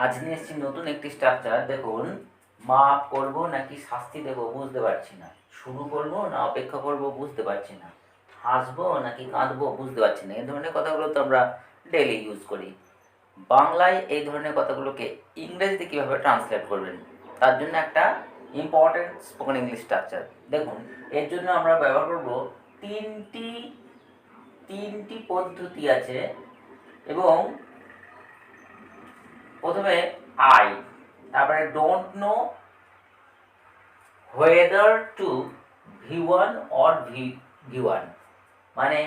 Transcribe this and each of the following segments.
আজ নিয়ে এসেছি নতুন একটি স্ট্রাকচার। দেখুন, মাপ করব নাকি শাস্তি দেব বুঝতে পারছি না, শুরু করব না অপেক্ষা করব বুঝতে পারছি না, হাসবো নাকি কাঁদবো বুঝতে পারছি না। এই ধরনের কথাগুলো তো আমরা ডেইলি ইউজ করি। বাংলায় এই ধরনের কথাগুলোকে ইংরেজিতে কীভাবে ট্রান্সলেট করবেন, তার জন্য একটা ইম্পর্টেন্ট স্পোকেন ইংলিশ স্ট্রাকচার। দেখুন, এর জন্য আমরা ব্যবহার করব তিনটি পদ্ধতি আছে। এবং প্রথমে আই, তারপরে don't know, whether to V1 or V1, মানে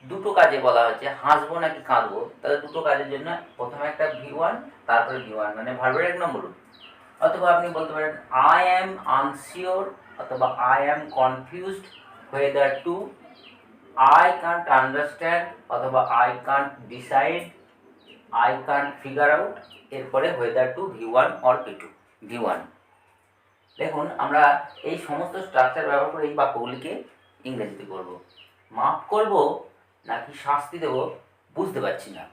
দুটো কাজে বলা হচ্ছে হাসবো নাকি কাঁদবো। তাহলে দুটো কাজের জন্য প্রথমে একটা V1, তারপরে V1, মানে ভার্বের এক নম্বর রূপ। অথবা আপনি বলতে পারেন আই অ্যাম আনসিওর, অথবা I am confused, whether to, I can't understand, অথবা I can't decide, I can't figure out, এরপরে whether to V1 or V1। দেখুন, আমরা এই সমস্ত স্ট্রাকচার ব্যবহার করে এই বাক্যগুলিকে ইংরেজিতে করব। মাফ করব নাকি শাস্তি দেব বুঝতে পারছি না,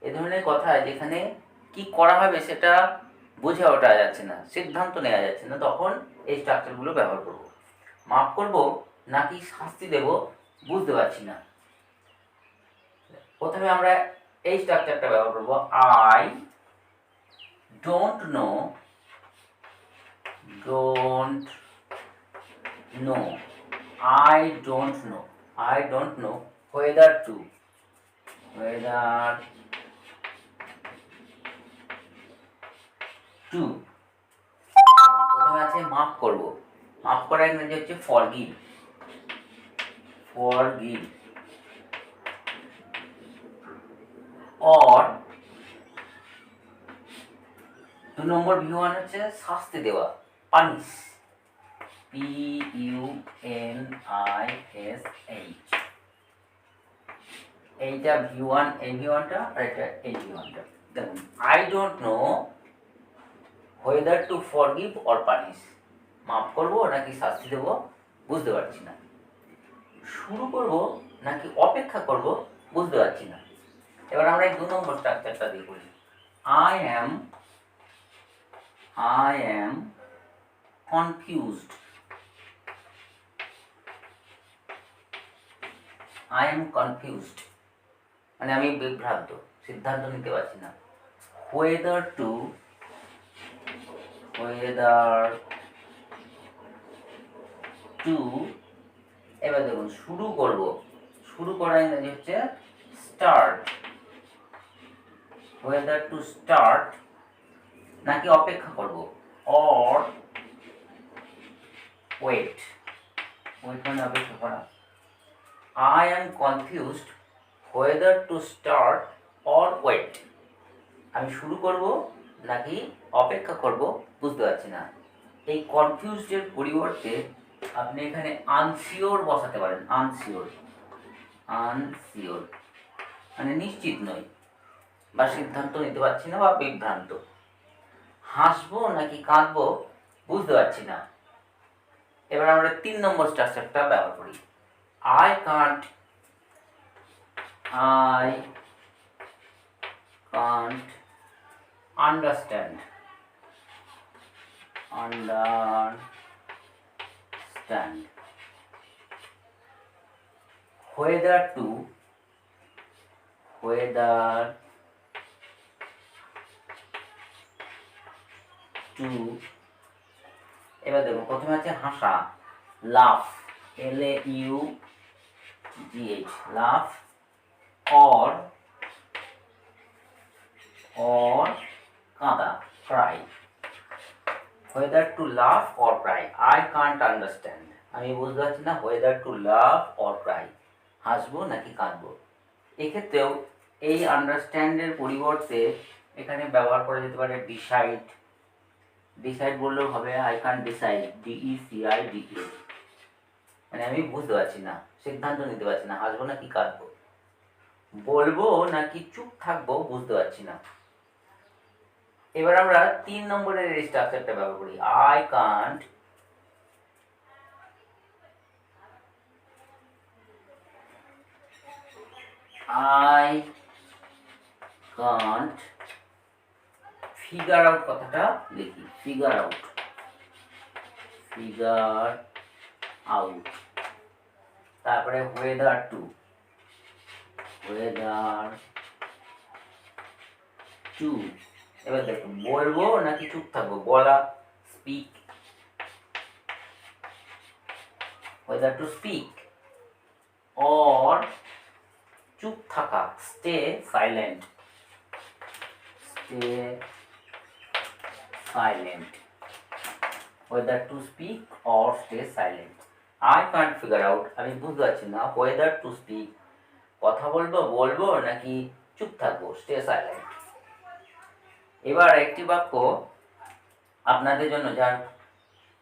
এ ধরনের কথায় যেখানে কি করা হবে সেটা বুঝে ওঠা যাচ্ছে না, সিদ্ধান্ত নেওয়া যাচ্ছে না, তখন এই স্ট্রাকচারগুলো ব্যবহার করব। মাফ করব নাকি শাস্তি দেব বুঝতে পারছি না। প্রথমে আমরা এই স্ট্রাকচারটা ব্যবহার করব। I don't know, I don't know whether to, প্রথমে আছে মাফ করব। মাফ করার ইংরেজি হচ্ছে ফরগিভ। অর 2 নম্বর V1 হচ্ছে শাস্তি দেওয়া, পানিশ, PUNISH। এইটা V1, এই V1টা, আর এটা এই V1টা। দেখুন, I don't know whether two forgive or punish, মাফ করবো নাকি শাস্তি দেবো বুঝতে পারছি না, শুরু করব নাকি অপেক্ষা করব বুঝতে পারছি না। এবার আমরা এই 2 নম্বর স্ট্রাকচারটা দিয়ে করি। আই অ্যাম কনফিউজড, মানে আমি বিভ্রান্ত, সিদ্ধান্ত নিতে পারছি না। হোয়েদার টু, এবার দেখুন, শুরু করব, শুরু করা ইংরেজি হচ্ছে স্টার্ট। হোয়েদার টু স্টার্ট নাকি অপেক্ষা করব, অর ওয়েট মানে অপেক্ষা করা। I am confused whether to start or wait, আমি শুরু করব নাকি অপেক্ষা করব বুঝতে পারছি না। এই কনফিউজডের পরিবর্তে আপনি এখানে আনসিওর বসাতে পারেন। আনসিওর মানে নিশ্চিত নই, বা সিদ্ধান্ত নিতে পারছি না, বা বিভ্রান্ত। হাসবো নাকি কাঁদবো বুঝতে পারছি না। এবার আমরা 3 নম্বর স্ট্রাকচারটা ব্যবহার করি। I can't understand, whether to, এবার দেখো, প্রথমে আছে হাসা, লাফ, LAUGH, লাফ, অর কাঁদা, ক্রাই। হোয়েদার টু লাফ or Cry, I can't understand, আমি বুঝতে পারছি না, হোয়েদার টু লাফ অর ক্রাই, হাসবো নাকি কাঁদবো। এক্ষেত্রেও এই আন্ডারস্ট্যান্ডের পরিবর্তে এখানে ব্যবহার করা যেতে পারে ডিসাইড বললেও হবে। আই কান্ট ডিসাইড, DECIDE, মানে আমি বুঝতে পারছি না, সিদ্ধান্ত নিতে পারছি না, হাসবো নাকি কাঁদবো, বলবো নাকি চুপ থাকবো বুঝতে পারছি না। এবার আমরা 3 নম্বরের এই স্ট্রাকচারটা ব্যবহার করি। আই কান্ট ফিগার আউট কথাটা লিখি, ফিগার আউট, ফিগার আউট। তারপরে ওয়েদার টু, ওয়েদার টু। এবার দেখো বলবো নাকি চুপ থাকবো, বলা, speak, weather to speak, or চুপ থাকা, stay silent, stay silent, weather to speak or stay silent. I can't figure out, আমি বুঝতে পারছি না ওয়েদার টু স্পিক, কথা বলবো বলবো নাকি চুপ থাকবো, স্টে সাইলেন্ট। এবার একটি বাক্য আপনাদের জন্য, যার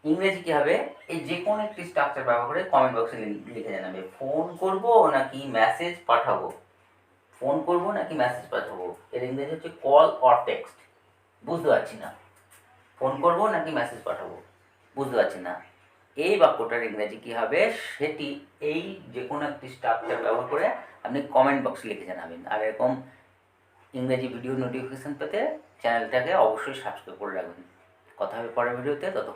ইংরেজি কী হবে, এই যে কোনো একটি স্ট্রাকচার ব্যবহার করে কমেন্ট বক্সে লিখে জানাবে। ফোন করব নাকি মেসেজ পাঠাবো, ফোন করব নাকি মেসেজ পাঠাবো, এর ইংরেজি হচ্ছে কল অর টেক্সট। বুঝতে পারছি না, ফোন করব নাকি মেসেজ পাঠাবো, বুঝতে পারছি না। এই বাক্যটার ইংরেজি কী হবে সেটি এই যে কোনো একটি স্ট্রাকচার ব্যবহার করে আপনি কমেন্ট বক্সে লিখে জানাবেন। আর এরকম ইংরেজি ভিডিও নোটিফিকেশান পেতে চ্যানেলটাকে অবশ্যই সাবস্ক্রাইব করে রাখবেন। কথা হবে পরের ভিডিওতে, ততক্ষণ